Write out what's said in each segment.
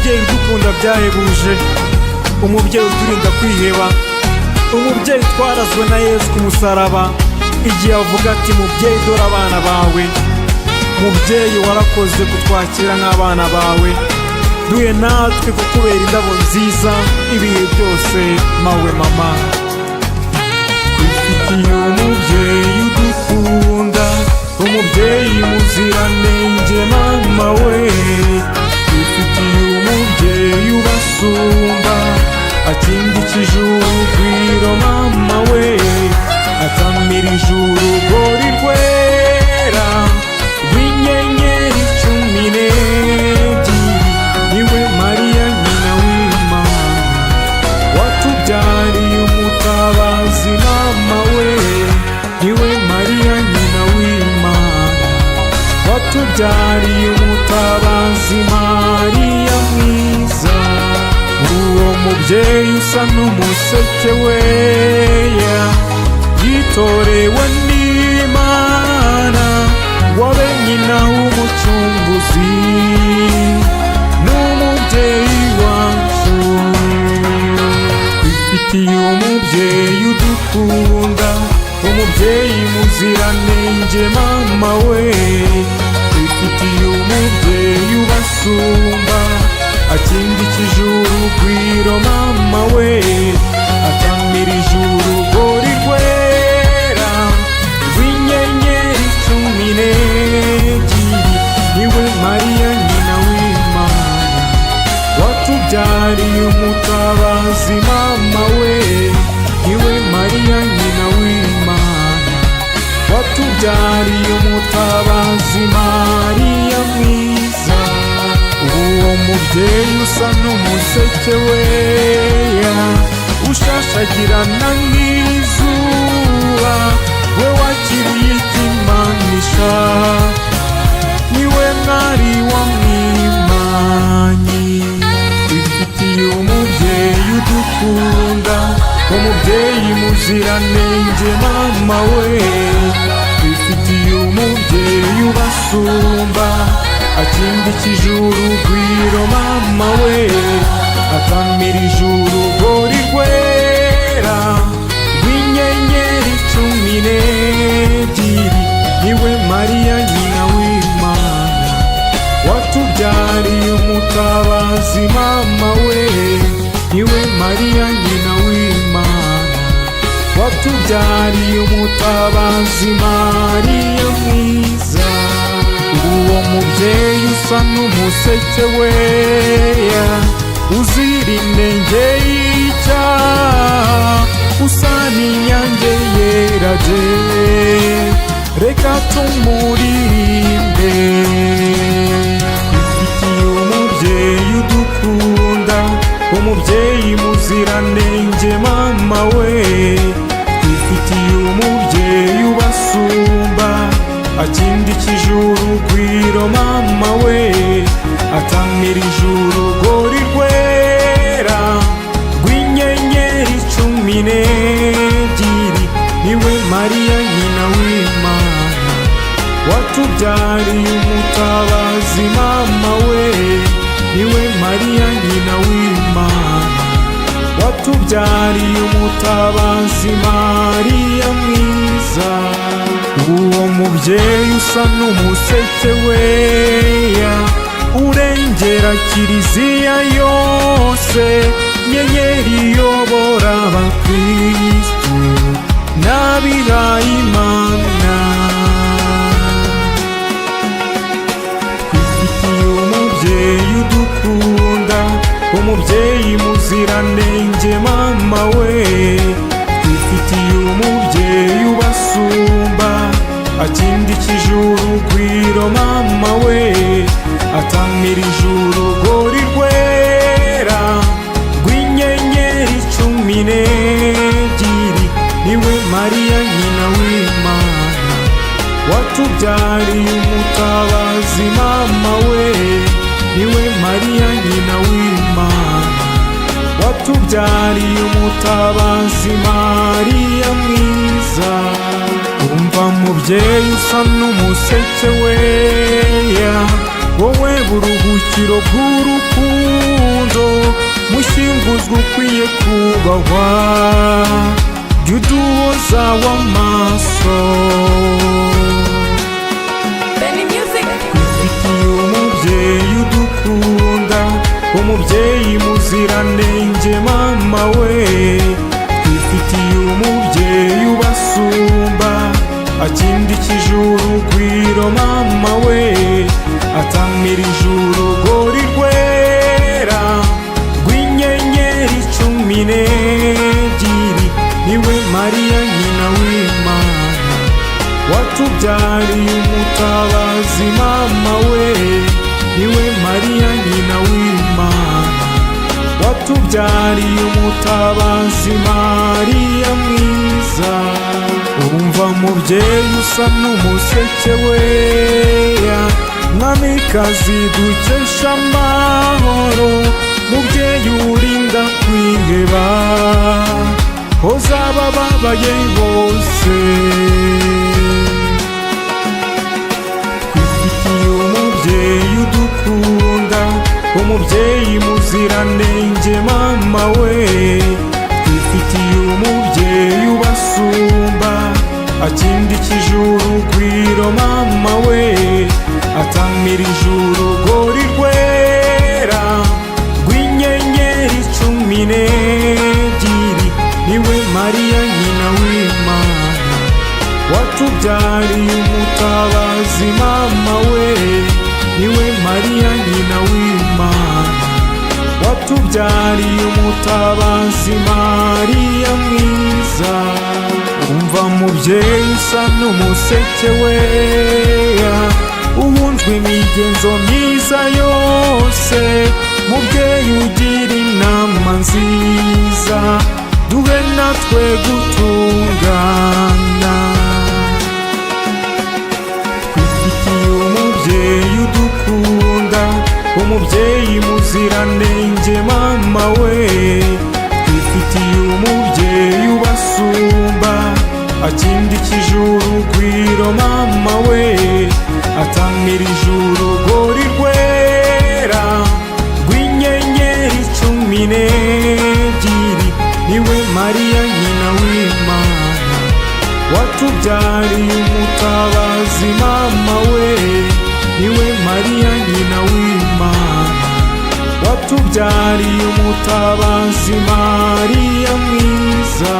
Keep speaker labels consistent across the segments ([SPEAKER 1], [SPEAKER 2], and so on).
[SPEAKER 1] umubyeyi udukunda byahebuje, umubyeyi uturinda kwiheba, umubyeyi twarazwe na Yesu ku musaraba, igihe avuga ati mubyeyi dore abana bawe. Mubyeyi warakoze kutwakira nk'abana bawe, duhe natwe kukubera indabo nziza ibihe byose mawe mama. Twifitiye umubyeyi udukunda, umubyeyi muziranenge mama we. Twifitiye umubyeyi ubasumba, akindikije urugwiro mama we, atamirije urugori rwera rw'inyenyeri 12. Niwe Mariya nyina w'Imana, watubyariye umutabazi mama we. Niwe Mariya nyina w'Imana, watubyariye umutabazi Mariya mwiza. Uwo mubyeyi usa n'umuseke weya, yitorewe n'Imana, wabe nyina w'umucunguzi, n'umubyeyi wacu. Twifitiye umubyeyi udukunda, umubyeyi muziranenge mama we. Twifitiye umubyeyi ubasumba, akindikije urugwiro mama we, atamirije urugori rwera rw'inyenyeri 12. Niwe Mariya nyina w'Imana, watubyariye umutabazi mama we. Niwe Mariya nyina w'Imana, watubyariye umutabazi Mariya mwiza. Uwo mubyeyi usa n'umuseke weya, ushashagirana nk'izuba, we wakiriye ikimanisha, niwe mwari wamwimanyi. Twifitiye umubyeyi udukunda, umubyeyi muziranenge mama we. Twifitiye umubyeyi ubasumba, akindikije urugwiro mama we, atamirije urugori rwera rw'inyenyeri 12. Niwe Mariya nyina w'Imana, watubyariye umutabazi mama we. Niwe Mariya nyina w'Imana, watubyariye umutabazi Mariya mwiza. Uwo mubyeyi usa n'umuseke weya, uzira inenge y'icyaha, usa n'inyange yera de, reka tumuririmbe. Twifitiye umubyeyi udukunda, umubyeyi muziranenge mama we. Twifitiye umubyeyi ubasumba, akindikije urugwiro mama we, atamirije urugori rwera rw'inyenyeri 12. Niwe Mariya nyina w'Imana, watubyariye umutabazi mama we. Niwe Mariya nyina w'Imana, watubyariye umutabazi Mariya mwiza. Uwo mubyeyi usa n'umuseke weya, urengera kiliziya yose, nyenyeri iyobora abakristu n'abihayimana. Twifitiye umubyeyi udukunda, umubyeyi muziranenge mama we. Twifitiye umubyeyi ubasumba, akindikije urugwiro mama we, atamirije urugori rwera rw'inyenyeri 12. Niwe Mariya nyina w'Imana, watubyariye umutabazi mama we. Niwe Mariya nyina w'Imana, watubyariye umutabazi Mariya mwiza. Umva mubyeyi usa n'umuseke weya, wowe buruhukiro bw'urukundo, amaso, mushyinguzwa ukwiye kubahwa, jya uduhoza w'amaso. Twifitiye umubyeyi udukunda, umubyeyi muziranenge mama we. Twifitiye umubyeyi ubasumba, akindikije urugwiro mama we. Atamirije urugori rwera rw'inyenyeri 12, niwe Mariya nyina w'Imana, watubyariye umutabazi mama we. Niwe Mariya nyina w'Imana, watubyariye umutabazi Mariya mwiza. Urumva mubyeyi usa n'umuseke weya, mwamikazi dukesha amahoro, mubyeyi urinda kwiheba, hoza abababaye bose. Twifitiye umubyeyi udukunda, umubyeyi muziranenge mama we. Twifitiye umubyeyi ubasumba, akindikije urugwiro mama we. Atamirije urugori rwera rw'inyenyeri 12, niwe Mariya nyina w'Imana, watubyariye umutabazi mama we. Niwe Mariya nyina w'Imana, watubyariye umutabazi Mariya mwiza. Umva mubyeyi usa n'umuseke weya, ubunzwe imigenzo myiza yose, mubyeyi ugira inama nziza, duhe natwe gutungana. Twifitiye umubyeyi udukunda, umubyeyi muziranenge mama we. Twifitiye umubyeyi ubasumba, akindikije urugwiro mama we. Atamirije urugori rwera rw'inyenyeri 12, niwe Mariya nyina w'Imana, watubyariye umutabazi mama we. Niwe Mariya nyina w'Imana, watubyariye umutabazi Mariya mwiza.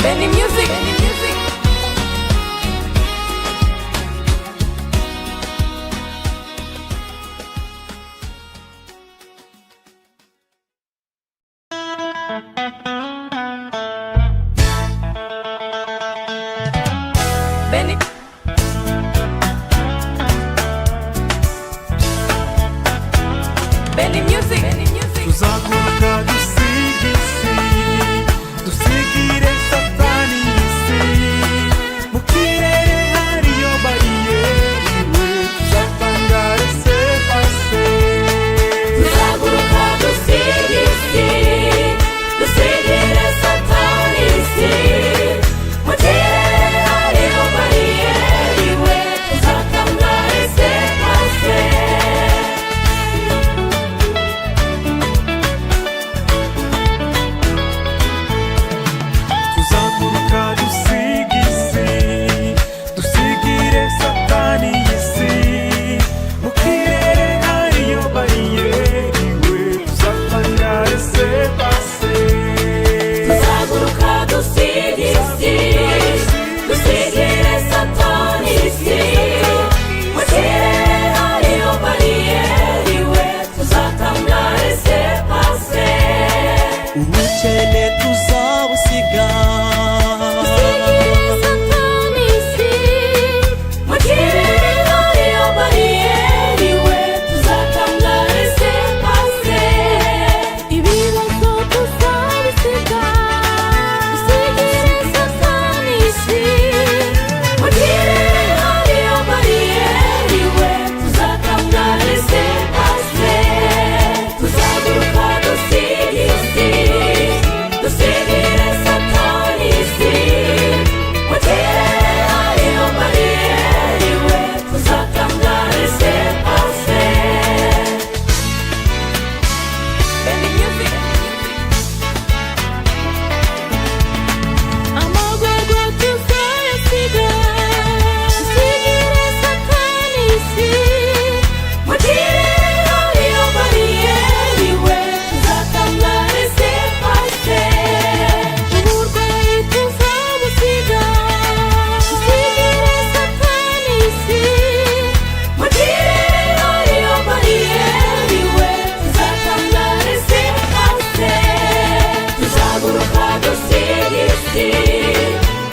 [SPEAKER 2] Benny Music. Benny. Benny Music.
[SPEAKER 1] Tuzaguruka dusige isi, dusigire Satani isi, mu kirere hariyo bariyeri we, tuzatangare sepase.
[SPEAKER 2] Tuzaguruka dusige isi, dusigire Satani isi, mu kirere hariyo bariyeri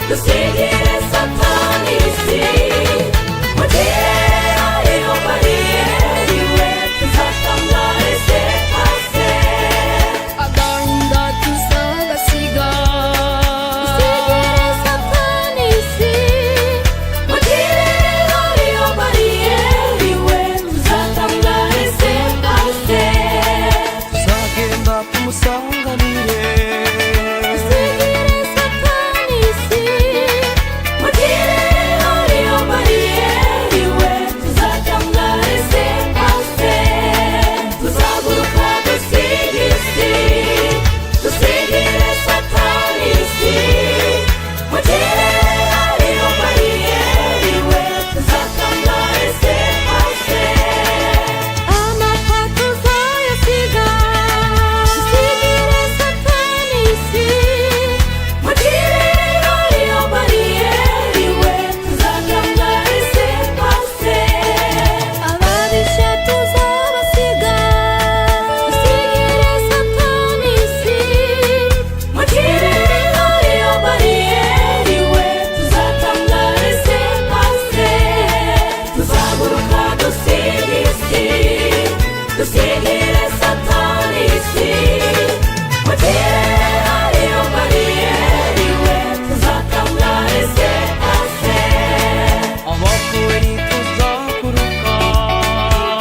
[SPEAKER 2] dusigire satani isi, mugire ariyo bariyeri we tuzatambareze hasi.
[SPEAKER 3] Agahinda tuzagasiga,
[SPEAKER 2] Dusigire satani isi, mugire ariyo bariyeri we tuzatambareze hasi.
[SPEAKER 4] tuzagenda tumusanganire.
[SPEAKER 2] Dusigire satani isi, mugire ariyo bariyeri we tuzatambareze hasi. Tuzaguruka dusigire isi, dusigire satani isi, mugire ariyo bariyeri we tuzatambareze hasi. Amapfa tuzayasiga, dusigire satani isi, mugire ariyo bariyeri we tuzatambareze hasi. Ababisha tuzabasiga, dusigire satani isi, mugire ariyo bariyeri we tuzatambareze hasi. Tuzaguruka dusigire isi, dusigire satani isi, mugire ariyo bariyeri we tuzatambareze hasi.
[SPEAKER 4] Abapfuye ntituzakuruka,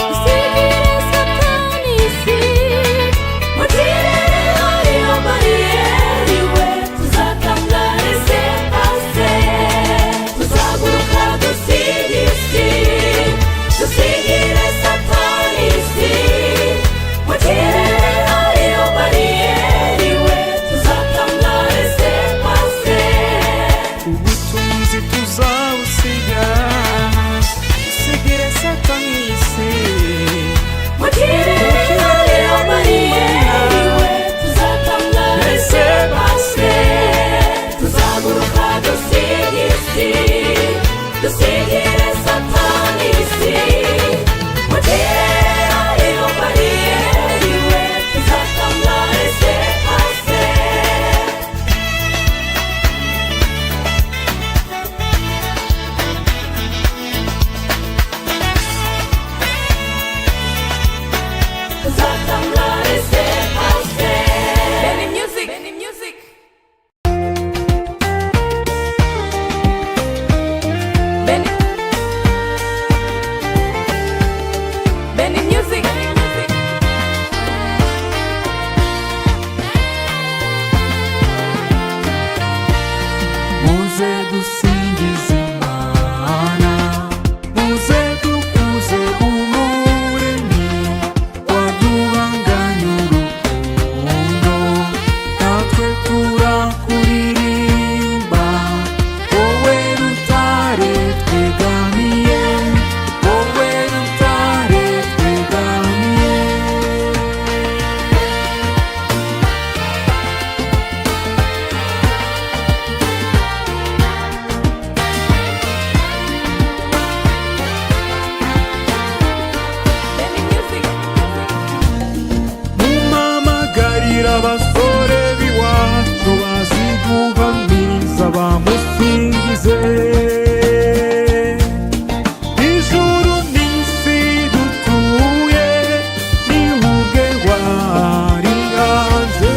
[SPEAKER 2] Dusigire satani isi, mugire ariyo bariyeri we tuzatambareze hasi. Tuzaguruka dusigire isi, dusigire satani isi, mugire ariyo bariyeri we tuzatambareze hasi.
[SPEAKER 4] ubutunzi tuzabusiga, dusigire satani isi.
[SPEAKER 2] Mugire ariyo bariyeri we tuzatambareze hasi. Tuzaguruka dusigire isi, dusigire satani isi, mugire ariyo bariyeri we tuzatambareze hasi. Tuzatambareze hasi. Benny Music, Benny Music. Benny, Benny Music, Benny Music.
[SPEAKER 4] muze dusingize Imana, muze dukuze umuremyi waduhanganye urukundo, natwe turakuririmba, wowe rutare twegamiye, wowe rutare twegamiye.
[SPEAKER 2] Benny Music.
[SPEAKER 1] mumamagarira abasore b'iwacu bazi guhamiriza bamusingize. Ijuru n'isi dutuye ni ubwe wari hanze.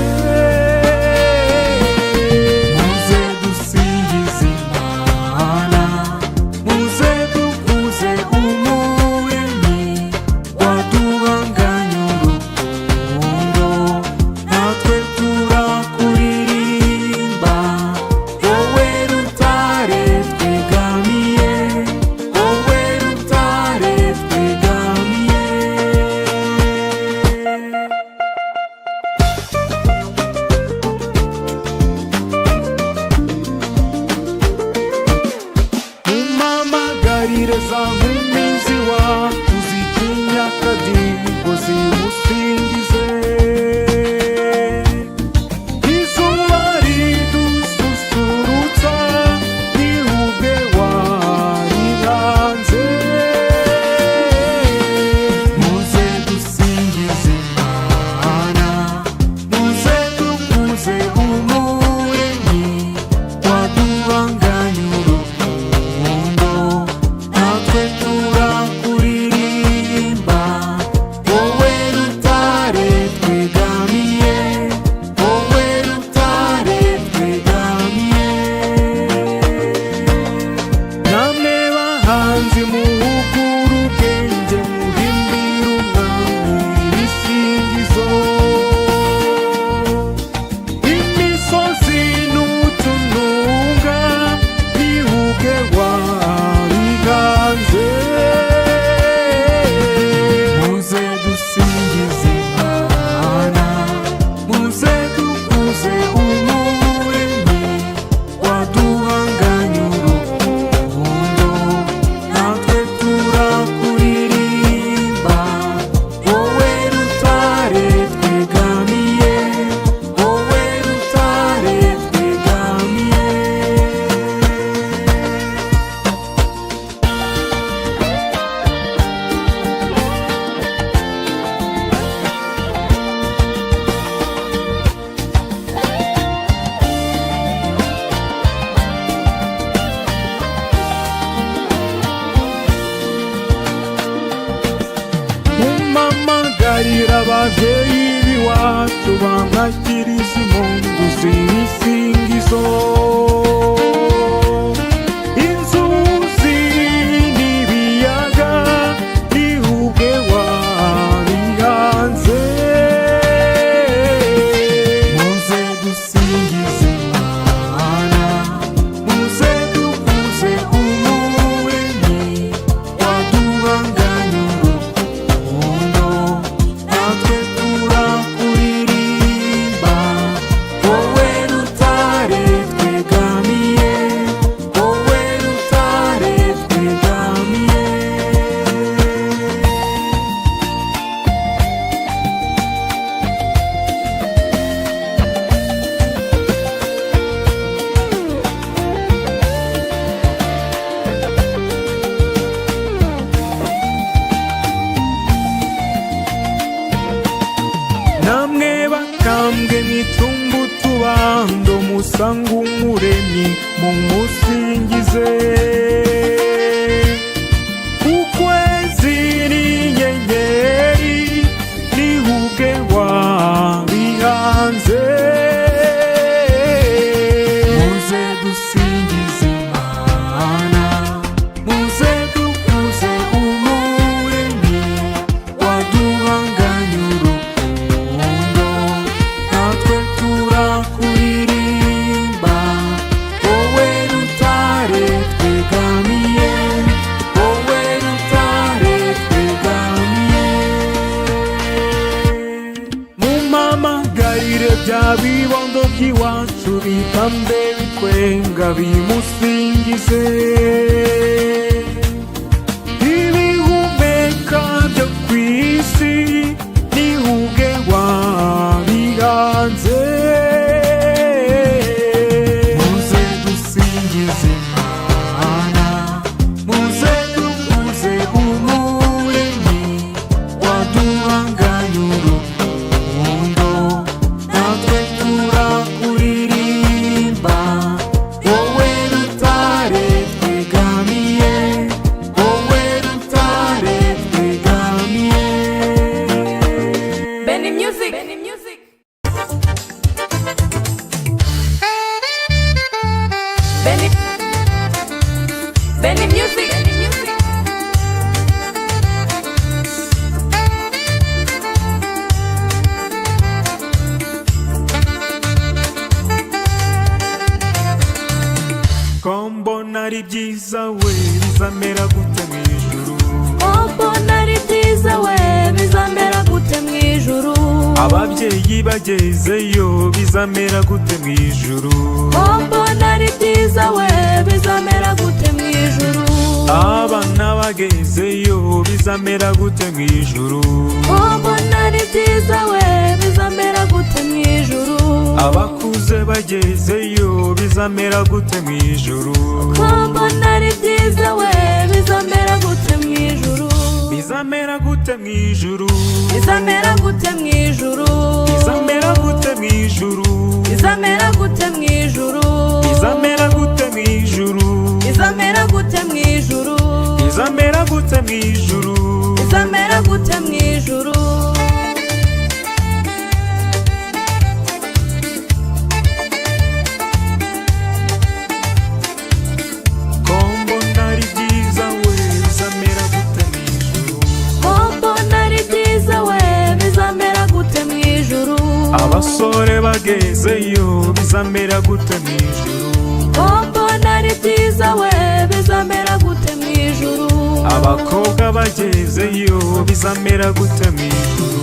[SPEAKER 4] muze dusingize Imana, muze dukuze umuremyi waduhanganye urukundo, natwe turakuririmba, wowe rutare twegamiye, wowe rutare twegamiye.
[SPEAKER 1] mumamagarire za nkumi z'iwacu zitinya akadiho zimusingize. Izuba ridususurutsa ni ubwe wari hanze.
[SPEAKER 4] muze dusingize Imana, muze dukuze umuremyi waduhanganye
[SPEAKER 1] bacu bamwakiriza impundu z'ibisingizo. Inzuzi n'ibiyaga ni ubwe wabihanze.
[SPEAKER 4] muze dusingize Imana, muze dukuze Umuremyi waduhanganye urukundo, natwe turakuririmba. Wowe rutare twegamiye, wowe rutare twegamiye.
[SPEAKER 1] Namwe bakambwe mw'icumbu tubando, musanga Umuremyi mumusingize. Ukwezi n'inyenyeri ni ubwe wabihanze.
[SPEAKER 4] muze dusingize Imana, muze dukuze Umuremyi waduhanganye urukundo, natwe turakuririmba. Wowe rutare twegamiye, wowe rutare twegamiye.
[SPEAKER 1] Mumpamagarire bya bibondo by'iwacu bitambe bikwenga bimusingize. Ibihumeka byo ku isi ni ubwe wabihanze.
[SPEAKER 4] muze dusingize Imana, muze dukuze Umuremyi waduhanganye urukundo, natwe turakuririmba. Wowe rutare twegamiye, wowe rutare twegamiye.
[SPEAKER 2] Benny Music. Benny Music. Benny. Benny Music. Benny Music.
[SPEAKER 1] Ko mbona ari byiza we bizamera gute mu ijuru.
[SPEAKER 3] mbona ari byiza we bizamera gute mu ijuru.
[SPEAKER 1] Ababyeyi bagezeyo bizamera gute mu ijuru.
[SPEAKER 3] mbona ari byiza we bizamera gute mu ijuru.
[SPEAKER 1] Abana bagezeyo bizamera gute mu ijuru.
[SPEAKER 3] mbona ari byiza we bizamera gute mu ijuru.
[SPEAKER 1] Abakuze bagezeyo bizamera gute mu ijuru.
[SPEAKER 3] mbona ari byiza we bizamera gute mu ijuru.
[SPEAKER 1] Bizamera gute mu ijuru.
[SPEAKER 3] bizamera gute mu ijuru.
[SPEAKER 1] Bizamera gute mu ijuru.
[SPEAKER 3] bizamera gute mu ijuru.
[SPEAKER 1] Bizamera gute mu ijuru.
[SPEAKER 3] bizamera gute mu ijuru.
[SPEAKER 1] Bizamera gute mu ijuru.
[SPEAKER 3] bizamera gute mu ijuru.
[SPEAKER 1] Ko mbona ari byiza we bizamera gute mu ijuru.
[SPEAKER 3] mbona ari byiza we bizamera gute mu ijuru.
[SPEAKER 1] Abasore bagezeyo bizamera gute mu ijuru.
[SPEAKER 3] mbona ari byiza we bizamera gute mu ijuru.
[SPEAKER 1] Abakobwa bagezeyo bizamera gute mu ijuru.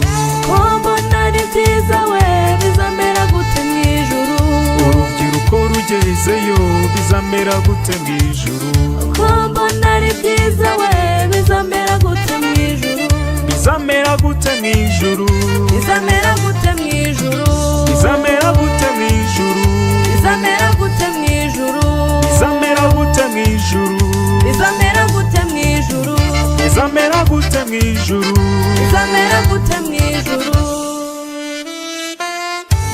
[SPEAKER 3] mbona ari byiza we bizamera gute mu ijuru.
[SPEAKER 1] Urubyiruko rugezeyo bizamera gute mu ijuru.
[SPEAKER 3] mbona ari byiza we bizamera gute mu ijuru.
[SPEAKER 1] Bizamera gute mu ijuru.
[SPEAKER 3] bizamera gute mu ijuru.
[SPEAKER 1] Bizamera gute mu ijuru.
[SPEAKER 3] bizamera gute mu ijuru.
[SPEAKER 1] Bizamera gute mu ijuru.
[SPEAKER 3] bizamera gute mu ijuru.
[SPEAKER 1] Bizamera gute mu ijuru.
[SPEAKER 3] bizamera gute mu ijuru.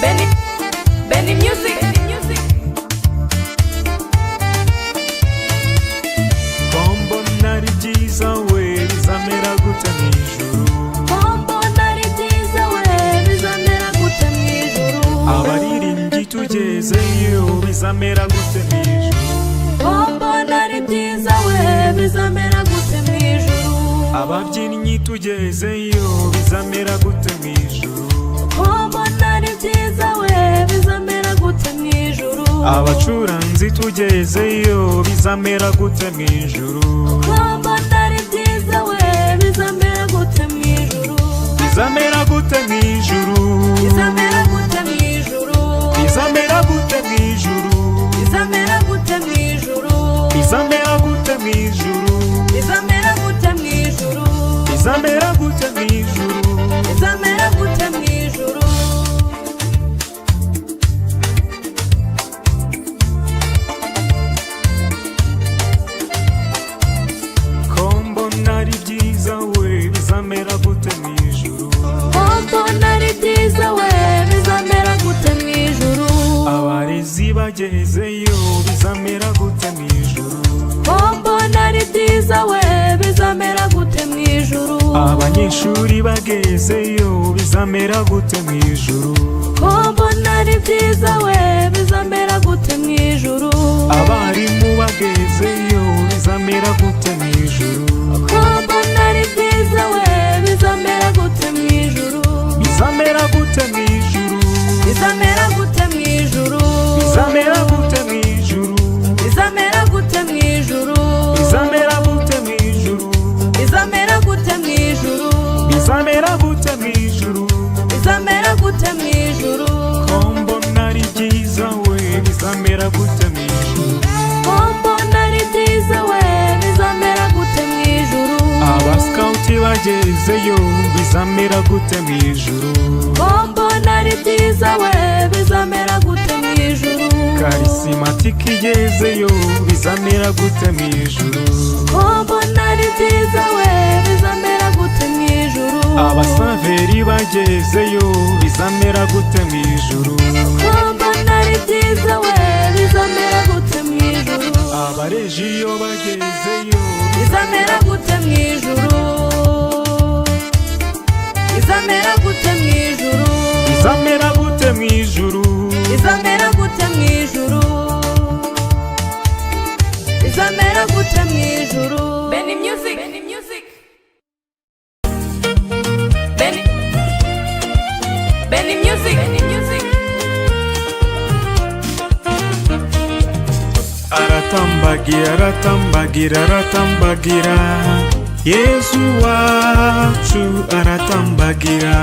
[SPEAKER 2] Benny. Benny Music. Benny Music.
[SPEAKER 1] Ko mbona ari byiza we bizamera gute mu ijuru.
[SPEAKER 3] mbona ari byiza we bizamera gute
[SPEAKER 1] tugezeyo bizamera gute mw'ijuru
[SPEAKER 3] mbona ari byiza we bizamera gute mw'ijuru
[SPEAKER 1] ababyinnyi tugezeyo bizamera gute mw'ijuru
[SPEAKER 3] mbona ari byiza we bizamera gute mw'ijuru
[SPEAKER 1] abacuranzi tugezeyo bizamera gute mw'ijuru
[SPEAKER 3] mbona ari byiza we bizamera gute mw'ijuru
[SPEAKER 1] bizamera gute mw'ijuru
[SPEAKER 3] bizamera gute mw'ijuru
[SPEAKER 1] bizamera gute mw'ijuru
[SPEAKER 3] bizamera gute mw'ijuru
[SPEAKER 1] bizamera gute mw'ijuru
[SPEAKER 3] bizamera gute mw'ijuru
[SPEAKER 1] bizamera gute mw'ijuru
[SPEAKER 3] bizamera gute mw'ijuru
[SPEAKER 1] ko mbona ari byiza we bizamera gute mw'ijuru
[SPEAKER 3] mbona ari byiza we bizamera gute mw'ijuru
[SPEAKER 1] abarezi bagezeyo bizamera gute mw'ijuru
[SPEAKER 3] mbona ari byiza we bizamera gute mw'ijuru
[SPEAKER 1] abanyeshuri bagezeyo bizamera gute mw'ijuru
[SPEAKER 3] mbona ari byiza we bizamera gute mw'ijuru
[SPEAKER 1] abarimu bagezeyo bizamera gute mw'ijuru
[SPEAKER 3] mbona ari byiza we bizamera gute mw'ijuru
[SPEAKER 1] bizamera gute mw'ijuru
[SPEAKER 3] bizamera gute mw'ijuru
[SPEAKER 1] bizamera gute mw'ijuru
[SPEAKER 3] bizamera gute mw'ijuru
[SPEAKER 1] bizamera gute mw'ijuru
[SPEAKER 3] bizamera gute mw'ijuru
[SPEAKER 1] bizamera gute mw'ijuru
[SPEAKER 3] bizamera gute mw'ijuru
[SPEAKER 1] ko mbona ari byiza we bizamera gute mw'ijuru
[SPEAKER 3] mbona ari byiza we bizamera gute mw'ijuru
[SPEAKER 1] abasikawuti bagezeyo bizamera gute mw'ijuru
[SPEAKER 3] mbona ari byiza we bizamera gute mw'ijuru
[SPEAKER 1] karisimatiki igezeyo bizamera gute mw'ijuru
[SPEAKER 3] mbona ari byiza we bizamera gute mw'ijuru
[SPEAKER 1] abasaveri bagezeyo bizamera gute mw'ijuru
[SPEAKER 3] mbona ari byiza we bizamera gute mw'ijuru
[SPEAKER 1] abarejiyo bagezeyo
[SPEAKER 3] bizamera gute mw'ijuru bizamera gute mw'ijuru
[SPEAKER 1] bizamera gute mw'ijuru
[SPEAKER 3] bizamera gute mw'ijuru bizamera gute mw'ijuru
[SPEAKER 2] Benny Music. Benny Music. Benny. Benny Music. Benny Music.
[SPEAKER 1] aratambagira aratambagira aratambagira Yesu wacu aratambagira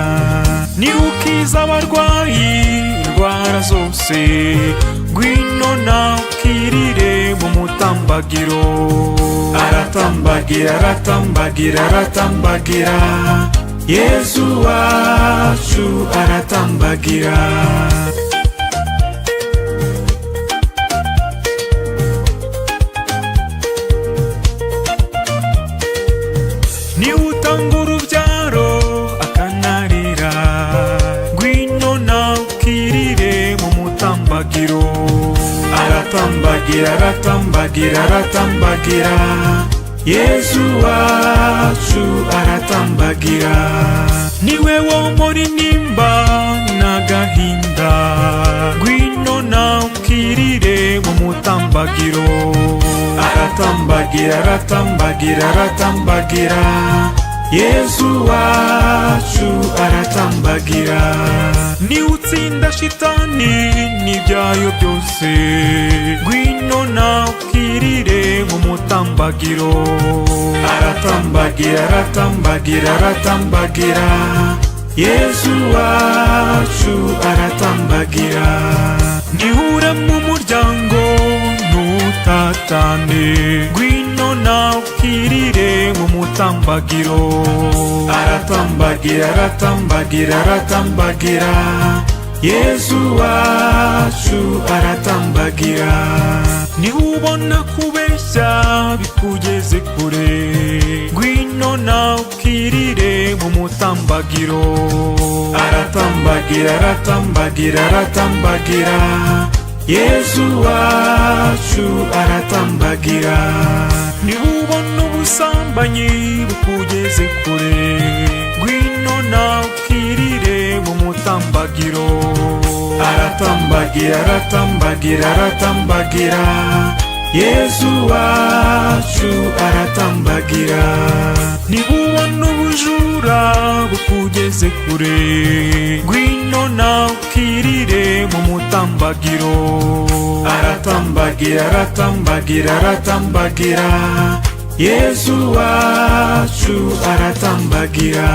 [SPEAKER 1] ni ukiza abarwayi indwara zose ngwino nakirire mu mutambagiro aratambagira aratambagira aratambagira Yesu wacu aratambagira ni utanga urubyaro akanarira ngwino nakirire mu mutambagiro aratambagira aratambagira aratambagira Yesu wacu aratambagira niwe wo muri nimba n'agahinda ngwino nakirire mu mutambagiro aratambagira aratambagira aratambagira Yesu wacu aratambagira ni utsinda shitani n'ibyayo byose ngwino nakirire mu mutambagiro aratambagira aratambagira aratambagira Yesu wacu aratambagira nihure mu muryango nutatane ngwino nakirire mu mutambagiro aratambagira aratambagira aratambagira Yesu wacu aratambagira niubona kubeshya bikugeze kure ngwino nakirire mu mutambagiro aratambagira aratambagira aratambagira Yesu wacu aratambagira niubona ubusambanyi bukugeze kure ngwino nakirire mu mutambagiro mutambagiro. Aratambagira, aratambagira, aratambagira, Yesu wacu aratambagira. Nibubona ubujura bukugeze kure, ngwino nawe ukirire mu mutambagiro. Aratambagira, aratambagira, aratambagira, Yesu wacu aratambagira.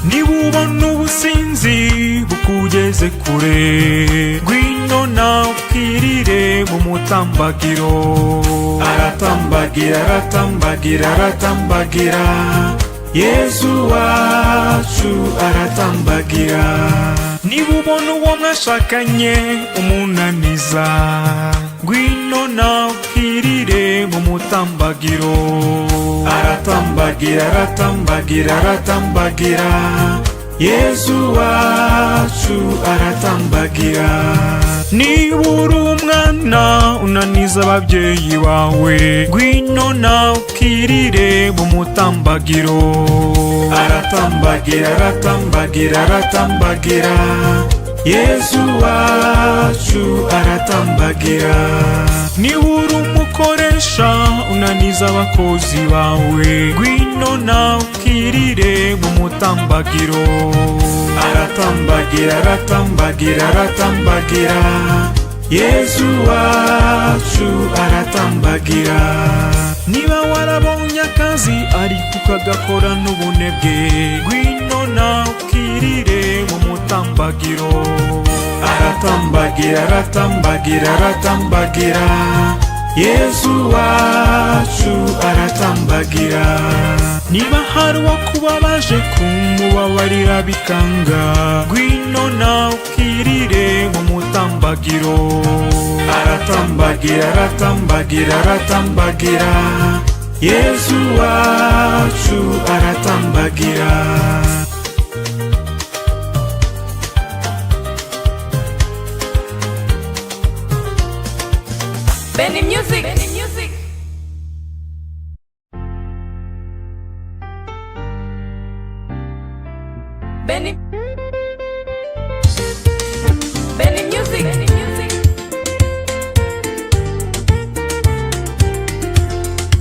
[SPEAKER 1] Nibubona ubusinzi bukugeze kure, ngwino nawe ukirire mu mutambagiro. Aratambagira, aratambagira, aratambagira, Yesu wacu aratambagira. Nibubona uwo mwashakanye umunaniza, ngwino nawe ukirire mu mutambagiro. Aratambagira, aratambagira, aratambagira, Yesu wacu aratambagira. Niba uri umwana unaniza ababyeyi bawe, ngwino nawe ukirire mu mutambagiro. Aratambagira, aratambagira, aratambagira, Yesu wacu aratambagira. Niba uri umukoresha unaniza abakozi bawe, ngwino nawe ukirire mu mutambagiro. Aratambagira, aratambagira, aratambagira, Yesu wacu aratambagira. Niba warabonye akazi ariko ukagakorana ubunebwe, ngwino nawe ukirire mu mutambagiro. Aratambagira, aratambagira, aratambagira, Yesu wacu aratambagira. Niba hari uwo kubabaje kumubabarira bikanga, ngwino nawe ukirire mu mutambagiro. Aratambagira, aratambagira, aratambagira, Yesu wacu aratambagira.
[SPEAKER 2] Benny Music. Benny Music. Benny. Benny Music. Benny Music.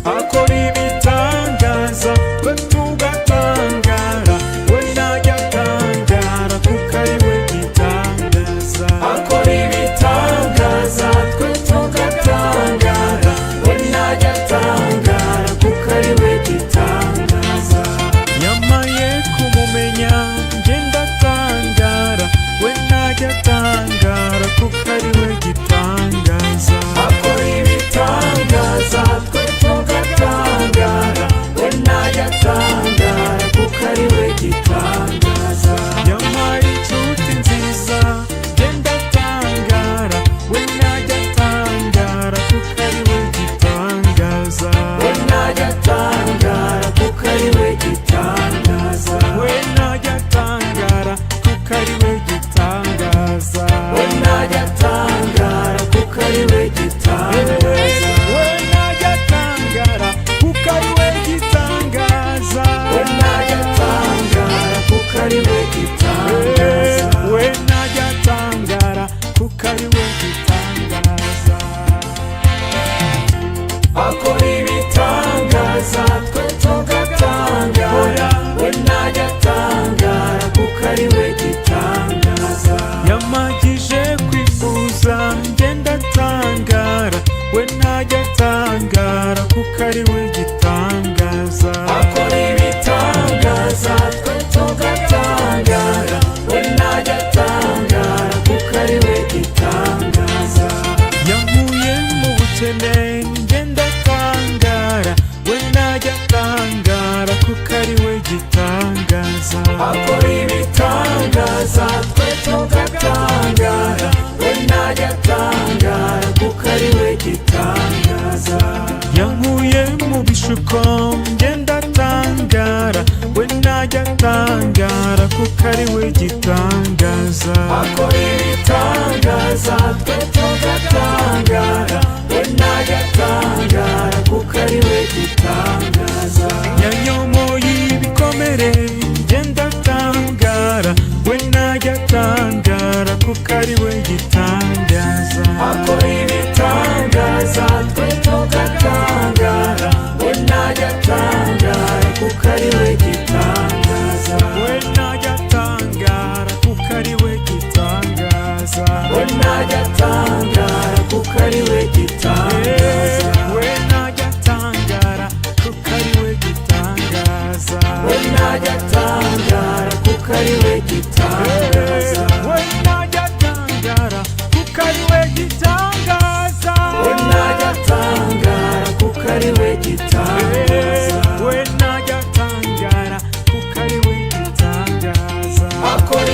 [SPEAKER 1] Akora ibitangaza twe tugatangara, we najya atangara kuko ari we gitangaza. Akora ibitangaza twe tugatangara, we najya atangara kuko ari we gitangaza. Nyamaye kumumenya nge ndatangara, we najya atangara kuko ari we gitangaza. Akora ibitangaza twe tugatangara, we najya atangara kuko ari we gitangaza. Nyamaye inshuti nziza nge ndatangara, we najya atangara kuko ari we gitangaza. We najya atangara kuko ari we gitangaza. We najya atangara kuko ari we gitangaza. We najya atangara kuko ari we gitangaza. We najya atangara kuko ari we gitangaza. We najya atangara kuko ari we gitangaza. We najya atangara kuko ari we gitangaza. Akora ibitangaza twe tugatangara, we najya atangara kuko ari we gitangaza. Yamagije kwifuza nge ndatangara, we najya atangara kuko ari we gitangaza. Akora ibitangaza twe tugatangara, we najya atangara kuko ari we gitangaza. Yankuye mu bukene nge ndatangara, we najya atangara kuko ari we gitangaza. Akora ibitangaza twe tugatangara, we najya atangara kuko ari we gitangaza. Yankuye mu bishuko nge ndatangara, we najya atangara kuko ari we gitangaza. Akora ibitangaza twe tugatangara, we najya atangara kuko ari we gitangaza. Yanyomoye ibikomere nge ndatangara, we najya atangara gatangara kuko ari we gitangaza
[SPEAKER 4] akora ibitangaza twe tugatangara we ntajya atangara kuko ari we gitangaza
[SPEAKER 1] we ntajya atangara kuko ari we gitangaza
[SPEAKER 4] we ntajya atangara kuko ari we gitangaza
[SPEAKER 1] we ntajya atangara kuko ari we gitangaza
[SPEAKER 4] we ntajya atangara kuko ari we gitangaza
[SPEAKER 1] we ntajya atangara kuko ari we gitangaza
[SPEAKER 4] we ntajya atangara kuko ari we gitangaza
[SPEAKER 1] we ntajya atangara kuko ari we gitangaza
[SPEAKER 4] akora